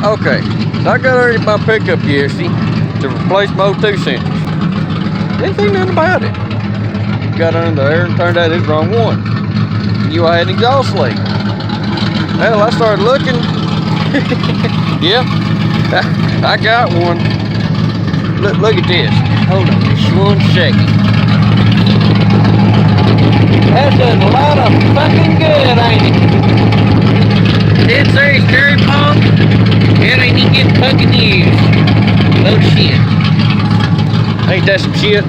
Okay, so I got her in my pickup yesterday to replace my 02 sensors. Didn't think nothing about it. Got under there and turned out it's the wrong one. Knew I had an exhaust leak. Well, I started looking. Yep, I got one. Look at this. Hold on just 1 second. That does a lot of fucking good, ain't it? Dead serious cherry pump. It ain't even getting fucking used. Load of shit. Ain't that some shit?